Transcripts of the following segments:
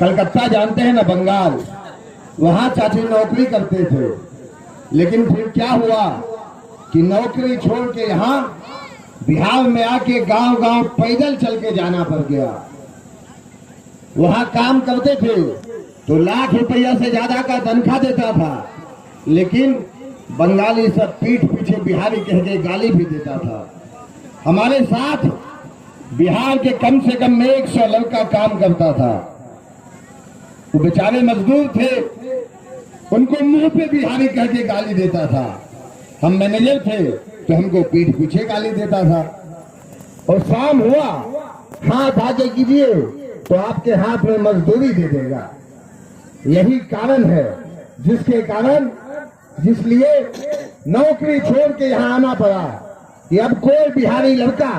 कलकत्ता जानते हैं ना, बंगाल, वहां चाची नौकरी करते थे। लेकिन फिर क्या हुआ कि नौकरी छोड़ के यहाँ बिहार में आके गांव गांव पैदल चल के जाना पड़ गया। वहां काम करते थे तो लाख रुपया से ज्यादा का तनख्वाह देता था, लेकिन बंगाली सब पीठ पीछे बिहारी कह के गाली भी देता था। हमारे साथ बिहार के कम से कम 100 लड़का काम करता था। वो बेचारे मजदूर थे, उनको मुंह पे बिहारी कह के गाली देता था। हम मैनेजर थे तो हमको पीठ पीछे गाली देता था। और शाम हुआ, हाथ आगे कीजिए तो आपके हाथ में मजदूरी दे देगा। यही कारण है जिसलिए नौकरी छोड़ के यहाँ आना पड़ा कि अब कोई बिहारी लड़का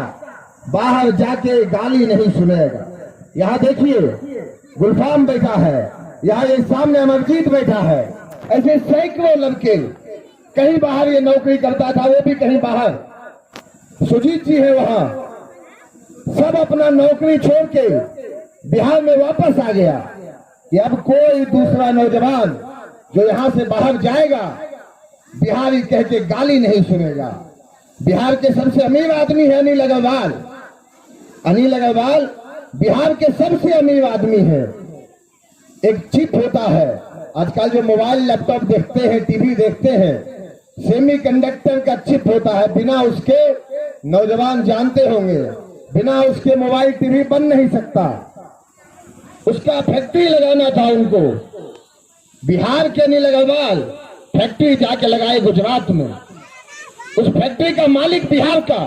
बाहर जाके गाली नहीं सुनेगा। यहाँ देखिए गुलफाम बैठा है, यहाँ ये सामने अमरजीत बैठा है, ऐसे सैकड़ों लड़के, कहीं बाहर ये नौकरी करता था, वो भी कहीं बाहर, सुजीत जी है वहां, सब अपना नौकरी छोड़ के बिहार में वापस आ गया कि अब कोई दूसरा नौजवान जो यहाँ से बाहर जाएगा बिहारी कह के गाली नहीं सुनेगा। बिहार के सबसे अमीर आदमी है अनिल अग्रवाल। अनिल अग्रवाल बिहार के सबसे अमीर आदमी है। एक चिप होता है, आजकल जो मोबाइल लैपटॉप देखते हैं, टीवी देखते हैं, सेमीकंडक्टर का चिप होता है। बिना उसके, नौजवान जानते होंगे, बिना उसके मोबाइल टीवी बन नहीं सकता। उसका फैक्ट्री लगाना था उनको। बिहार के अनिल अग्रवाल फैक्ट्री जाके लगाए गुजरात में। उस फैक्ट्री का मालिक बिहार का,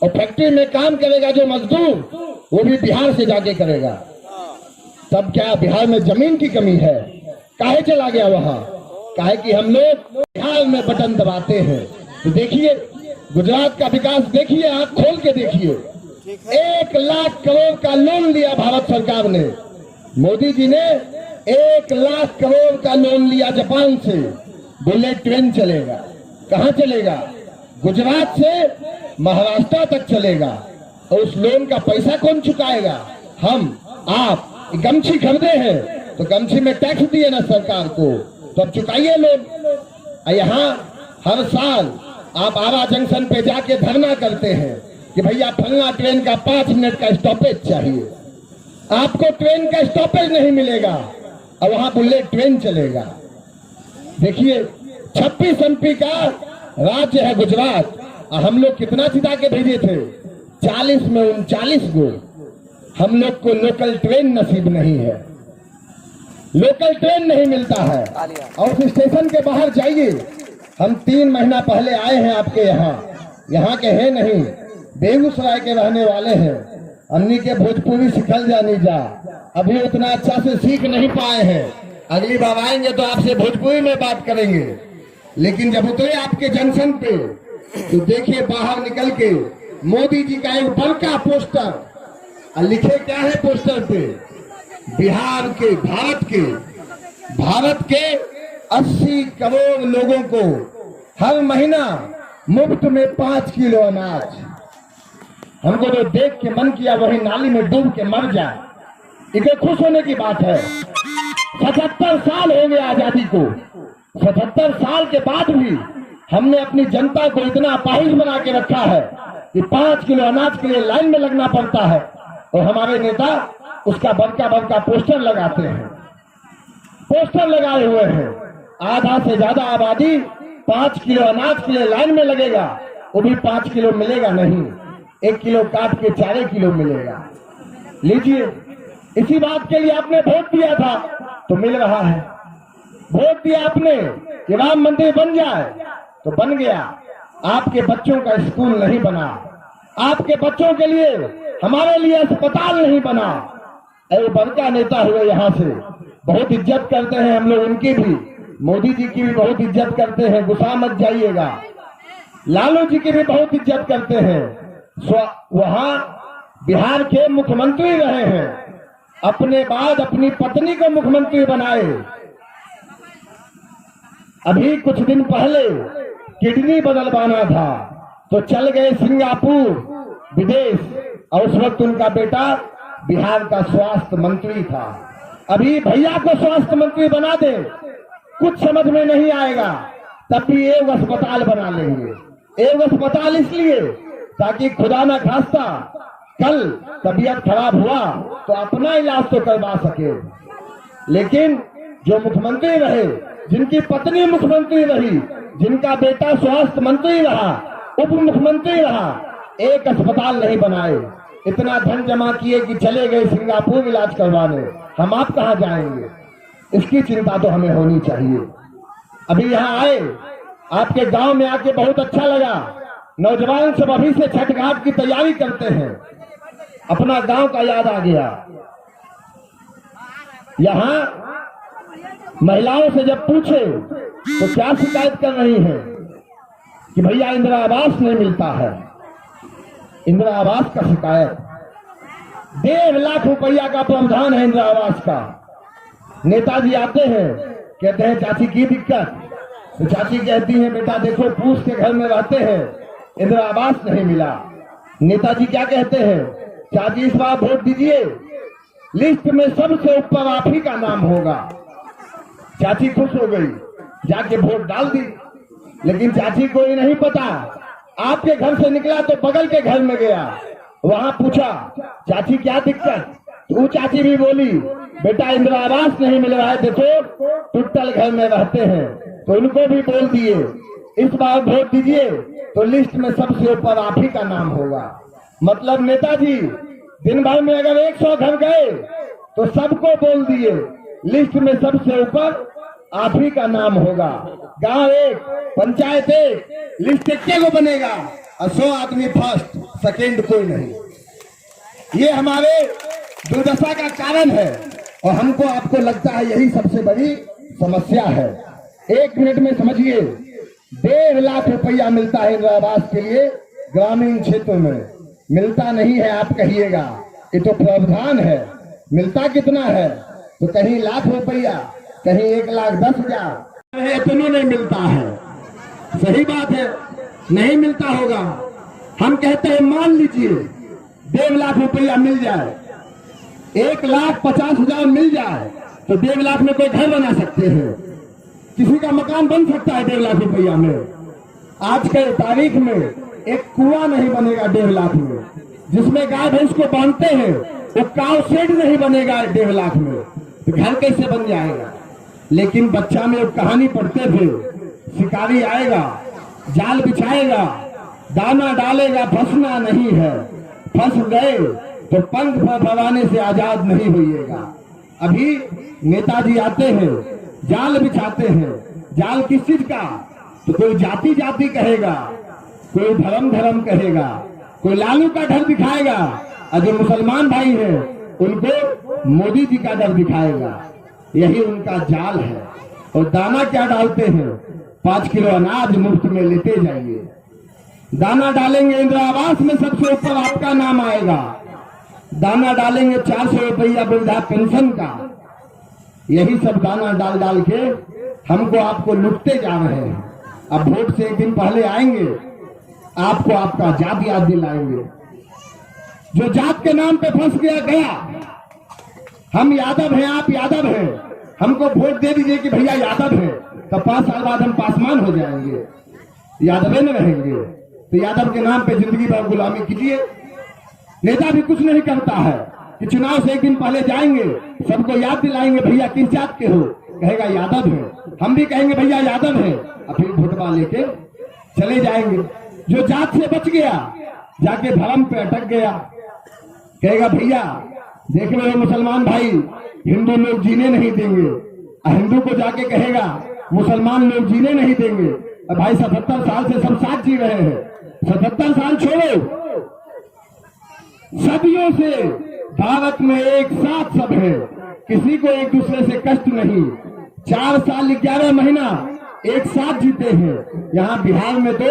और फैक्ट्री में काम करेगा जो मजदूर, वो भी बिहार से जाके करेगा। तब क्या बिहार में जमीन की कमी है? काहे चला गया वहां? काहे कि हम लोग बिहार में बटन दबाते हैं। तो देखिए गुजरात का विकास देखिए, आंख खोल के देखिए। 1 लाख करोड़ का लोन लिया भारत सरकार ने। मोदी जी ने 1 लाख करोड़ का लोन लिया जापान से। बुलेट ट्रेन चलेगा। कहाँ चलेगा? गुजरात से महाराष्ट्र तक चलेगा। और उस लोन का पैसा कौन चुकाएगा? हम, आप। गमछी खरीदे हैं तो गमछी में टैक्स दिए ना सरकार को, तो अब चुकाइए लोन। यहाँ हर साल आप आरा जंक्शन पे जाके धरना करते हैं कि भैया फलना ट्रेन का 5 मिनट का स्टॉपेज चाहिए। आपको ट्रेन का स्टॉपेज नहीं मिलेगा और वहां बुलेट ट्रेन चलेगा। देखिए 26 एमपी का राज्य है गुजरात, और हम लोग कितना जिता के भेजे थे? 40 में 39 गो। हम लोग को लोकल ट्रेन नसीब नहीं है, लोकल ट्रेन नहीं मिलता है। और उस स्टेशन के बाहर जाइए, हम 3 महीना पहले आए हैं आपके यहाँ के हैं नहीं, बेगूसराय के रहने वाले हैं। अन्नी के भोजपुरी सिखल जानी जा, अभी उतना अच्छा से सीख नहीं पाए हैं। अगली बार आएंगे तो आपसे भोजपुरी में बात करेंगे। लेकिन जब उतरे आपके जंक्शन पे तो देखिए बाहर निकल के मोदी जी का एक बड़का पोस्टर, और लिखे क्या है पोस्टर पे? बिहार के, भारत के 80 करोड़ लोगों को हर महीना मुफ्त में 5 किलो अनाज। हमको तो देख के मन किया वही नाली में डूब के मर जाए। इसे खुश होने की बात है। 77 साल हो गए आजादी को। 77 साल के बाद भी हमने अपनी जनता को इतना अपाहिज बना के रखा है कि 5 किलो अनाज के लिए लाइन में लगना पड़ता है। और हमारे नेता उसका बड़का पोस्टर लगाते हैं, पोस्टर लगाए हुए हैं। आधा से ज्यादा आबादी 5 किलो अनाज के लिए लाइन में लगेगा, वो भी 5 किलो मिलेगा नहीं, 1 किलो काट के 4 किलो मिलेगा। लीजिए, इसी बात के लिए आपने वोट दिया था तो मिल रहा है। वोट दिया आपने कि राम मंदिर बन जाए तो बन गया। आपके बच्चों का स्कूल नहीं बना, आपके बच्चों के लिए, हमारे लिए अस्पताल नहीं बना। अरे बड़का नेता हुए, यहाँ से बहुत इज्जत करते हैं हम लोग उनकी भी, मोदी जी की भी बहुत इज्जत करते हैं, गुस्सा मत जाइएगा। लालू जी की भी बहुत इज्जत करते हैं। वहां बिहार के मुख्यमंत्री रहे हैं, अपने बाद अपनी पत्नी को मुख्यमंत्री बनाए। अभी कुछ दिन पहले किडनी बदलवाना था तो चल गए सिंगापुर विदेश, और उस वक्त उनका बेटा बिहार का स्वास्थ्य मंत्री था। अभी भैया को स्वास्थ्य मंत्री बना दे, कुछ समझ में नहीं आएगा, तब भी एक अस्पताल बना लेंगे। एक अस्पताल इसलिए ताकि खुदा न खास्ता कल तबीयत खराब हुआ तो अपना इलाज तो करवा सके। लेकिन जो मुख्यमंत्री रहे, जिनकी पत्नी मुख्यमंत्री रही, जिनका बेटा स्वास्थ्य मंत्री रहा, उप मुख्यमंत्री रहा, एक अस्पताल नहीं बनाए। इतना धन जमा किए कि चले गए सिंगापुर इलाज करवाने, हम आप कहां जाएंगे? इसकी चिंता तो हमें होनी चाहिए। अभी यहाँ आए, आपके गांव में आके बहुत अच्छा लगा। नौजवान सब अभी से छठ घाट की तैयारी करते हैं, अपना गांव का याद आ गया। यहाँ महिलाओं से जब पूछे तो क्या शिकायत कर रही हैं कि भैया इंदिरा आवास नहीं मिलता है। इंदिरा आवास का शिकायत, 1.5 लाख रुपया का प्रावधान है इंदिरा आवास का। नेताजी आते हैं, कहते हैं चाची की दिक्कत, तो चाची कहती हैं बेटा देखो पूछ के घर में रहते हैं, इंदिरा आवास नहीं मिला। नेताजी क्या कहते हैं, चाची इस बार वोट दीजिए, लिस्ट में सबसे ऊपर आप ही का नाम होगा। चाची खुश हो गई, जाके वोट डाल दी। लेकिन चाची को ये नहीं पता, आपके घर से निकला तो बगल के घर में गया, वहां पूछा चाची क्या दिक्कत, तो चाची भी बोली बेटा इंदिरा आवास नहीं मिल रहा है, देखो टुट्टल घर में रहते हैं। तो उनको भी बोल दिए इस बार वोट दीजिए तो लिस्ट में सबसे ऊपर आप ही का नाम होगा। मतलब नेताजी दिन भर में अगर 100 घर गए तो सबको बोल दिए लिस्ट में सबसे ऊपर आप ही का नाम होगा। गांव एक, पंचायत एक, लिस्ट एक्के को बनेगा और 100 आदमी फर्स्ट, सेकेंड कोई नहीं। ये हमारे दुर्दशा का कारण है और हमको आपको लगता है यही सबसे बड़ी समस्या है। 1 मिनट में समझिए, 1.5 लाख रुपया मिलता है इंदिरा आवास के लिए ग्रामीण क्षेत्रों में, मिलता नहीं है आप कहिएगा, ये तो प्रावधान है। मिलता कितना है, तो कहीं लाख रुपया, कहीं 1,10,000, इतनों नहीं मिलता है। सही बात है, नहीं मिलता होगा। हम कहते हैं मान लीजिए 1.5 लाख रुपया मिल जाए, 1,50,000 मिल जाए तो 1.5 लाख में कोई घर बना सकते हैं, किसी का मकान बन सकता है 1.5 लाख रुपया में। आज के तारीख में एक कुआं नहीं बनेगा 1.5 लाख में, जिसमें गाय भैंस को बांधते हैं वो काव शेड नहीं बनेगा 1.5 लाख में, तो घर कैसे बन जाएगा? लेकिन बच्चा में एक कहानी पढ़ते थे, शिकारी आएगा, जाल बिछाएगा, दाना डालेगा, फंसना नहीं है, फंस गए तो पंख फड़फड़ाने से आजाद नहीं होइएगा। अभी नेताजी आते हैं, जाल बिछाते हैं, जाल किस चीज का, तो कोई जाति जाति कहेगा, कोई धर्म धर्म कहेगा, कोई लालू का डर दिखाएगा, और जो मुसलमान भाई हैं उनको मोदी जी का डर दिखाएगा। यही उनका जाल है। और दाना क्या डालते हैं, 5 किलो अनाज मुफ्त में लेते जाइए। दाना डालेंगे इंदिरा आवास में सबसे ऊपर आपका नाम आएगा। दाना डालेंगे 400 रुपया वृद्धा पेंशन का। यही सब दाना डाल डाल के हमको आपको लुटते जा रहे हैं। अब वोट से 1 दिन पहले आएंगे, आपको आपका जात याद दिलाएंगे। जो जात के नाम पे फंस गया, हम यादव हैं, आप यादव हैं, हमको वोट दे दीजिए कि भैया यादव है, तो 5 साल बाद हम पासवान हो जाएंगे, यादव न रहेंगे। तो यादव के नाम पे जिंदगी भर गुलामी कीजिए। नेता भी कुछ नहीं करता है कि चुनाव से 1 दिन पहले जाएंगे, सबको याद दिलाएंगे भैया किस जात के हो, कहेगा यादव है, हम भी कहेंगे भैया यादव है, और फिर वोटवा लेके चले जाएंगे। जो जात से बच गया जाके धर्म पे अटक गया, कहेगा भैया देख लो मुसलमान भाई, हिंदू लोग जीने नहीं देंगे, हिंदू को जाके कहेगा मुसलमान लोग जीने नहीं देंगे। अब भाई 77 साल से सब साथ जी रहे हैं, 77 साल छोड़ो, सदियों से भारत में एक साथ सब है, किसी को एक दूसरे से कष्ट नहीं। 4 साल 11 महीना एक साथ जीते हैं। यहाँ बिहार में तो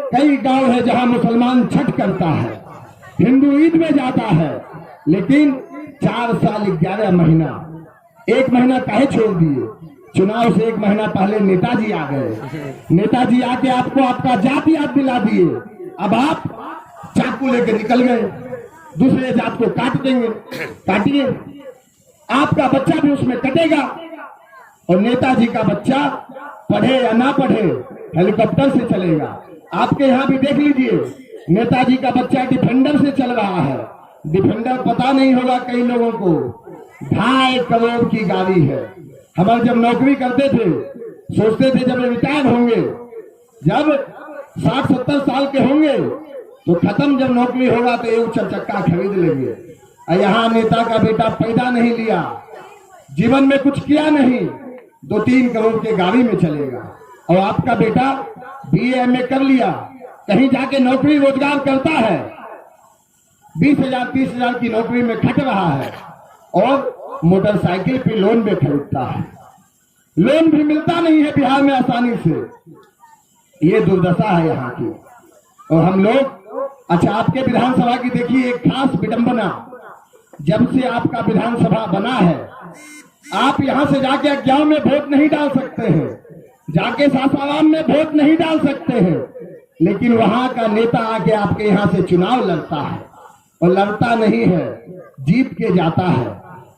कई गांव है जहाँ मुसलमान छठ करता है, हिंदू ईद में जाता है, लेकिन 4 साल 11 महीना, 1 महीना काहे छोड़ दिए? चुनाव से 1 महीना पहले नेताजी आ गए, नेताजी आके आपको आपका जात याद दिला दिए। अब आप चाकू लेके निकल गए, दूसरे जात को काट देंगे, काटिए। आपका बच्चा भी उसमें कटेगा। और नेताजी का बच्चा पढ़े या ना पढ़े हेलीकॉप्टर से चलेगा। आपके यहां भी देख लीजिए, नेताजी का बच्चा डिफेंडर से चल रहा है। डिफेंडर पता नहीं होगा कई लोगों को, 2.5 करोड़ की गाड़ी है। हमारे जब नौकरी करते थे सोचते थे जब रिटायर होंगे, जब 60-70 साल के होंगे तो खत्म, जब नौकरी होगा तो एक 4 चक्का खरीद लेंगे। और यहाँ नेता का बेटा पैदा नहीं लिया, जीवन में कुछ किया नहीं, 2-3 करोड़ के गाड़ी में चलेगा। और आपका बेटा BA MA कर लिया, कहीं जाके नौकरी रोजगार करता है, 20,000-30,000 की नौकरी में खट रहा है और मोटरसाइकिल पे लोन पे खरीदता है। लोन भी मिलता नहीं है बिहार में आसानी से। ये दुर्दशा है यहाँ की। और हम लोग, अच्छा आपके विधानसभा की देखिए एक खास विडंबना, जब से आपका विधानसभा बना है आप यहां से जाके अज्ञान में वोट नहीं डाल सकते हैं, जाके सासाराम में वोट नहीं डाल सकते हैं, लेकिन वहां का नेता आके आपके यहां से चुनाव लड़ता है। और लड़ता नहीं है, जीत के जाता है।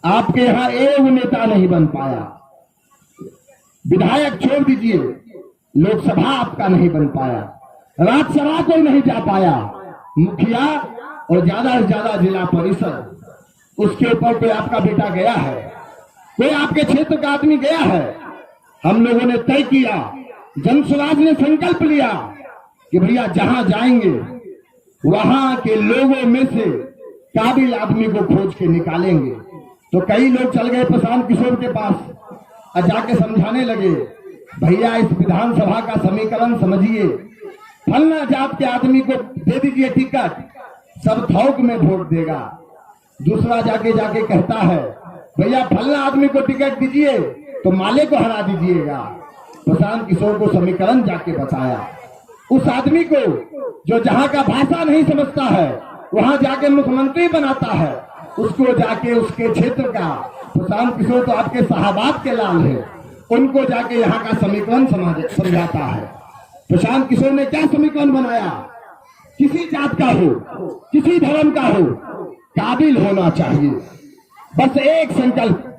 आपके यहां एक नेता नहीं बन पाया, विधायक छोड़ दीजिए, लोकसभा आपका नहीं बन पाया, राज्यसभा को नहीं जा पाया, मुखिया और ज्यादा से ज्यादा जिला परिषद, उसके ऊपर कोई आपका बेटा गया है, कोई आपके क्षेत्र का आदमी गया है। हम लोगों ने तय किया, जनसुराज ने संकल्प लिया कि भैया जहां जाएंगे वहां के लोगों में से काबिल आदमी को खोज के निकालेंगे। तो कई लोग चल गए प्रशांत किशोर के पास और जाके समझाने लगे, भैया इस विधानसभा का समीकरण समझिए, फलना जात के आदमी को दे दीजिए टिकट, सब थोक में वोट देगा। दूसरा जाके कहता है, भैया फलना आदमी को टिकट दीजिए तो माले को हरा दीजिएगा। प्रशांत किशोर को समीकरण जाके बताया, उस आदमी को जो जहां का भाषा नहीं समझता है वहां जाके मुख्यमंत्री बनाता है, उसको जाके उसके क्षेत्र का, प्रशांत किशोर तो आपके साहबात के लाल है, उनको जाके यहाँ का समीकरण समझाता है। प्रशांत किशोर ने क्या समीकरण बनाया, किसी जात का हो, किसी धर्म का हो, काबिल होना चाहिए, बस एक संकल्प,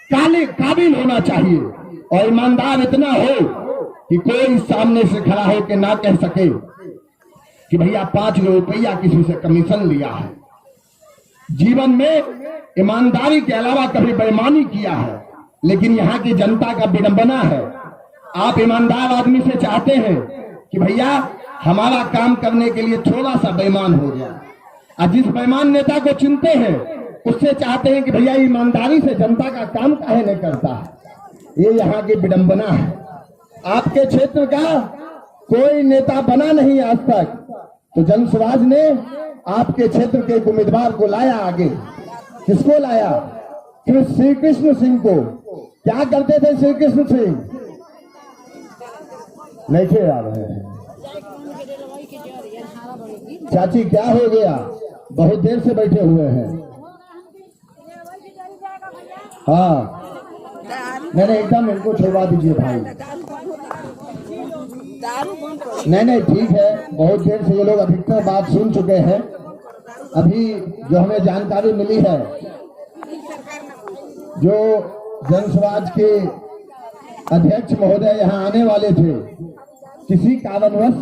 काबिल होना चाहिए और ईमानदार इतना हो कि कोई सामने से खड़ा हो के ना कह सके कि भैया 5 रुपया किसी से कमीशन लिया है। जीवन में ईमानदारी के अलावा कभी बेईमानी किया है, लेकिन यहाँ की जनता का विडंबना है, आप ईमानदार आदमी से चाहते हैं कि भैया हमारा काम करने के लिए थोड़ा सा बेईमान हो जाए, और जिस बेईमान नेता को चुनते हैं उससे चाहते हैं कि भैया ईमानदारी से जनता का काम काहे नहीं करता है। ये यहाँ की विडंबना है। आपके क्षेत्र का कोई नेता बना नहीं आज तक, तो जनसुराज ने आपके क्षेत्र के एक उम्मीदवार को लाया आगे। किसको लाया? श्री कृष्ण सिंह को। क्या करते थे श्री कृष्ण सिंह? नहीं आ रहे हैं चाची, क्या हो गया? बहुत देर से बैठे हुए हैं। हाँ नहीं एकदम इनको छोड़वा दीजिए भाई। नहीं ठीक है, बहुत देर से ये लोग अधिकतर बात सुन चुके हैं। अभी जो हमें जानकारी मिली है, जो जनसुराज के अध्यक्ष महोदय यहाँ आने वाले थे, किसी कारणवश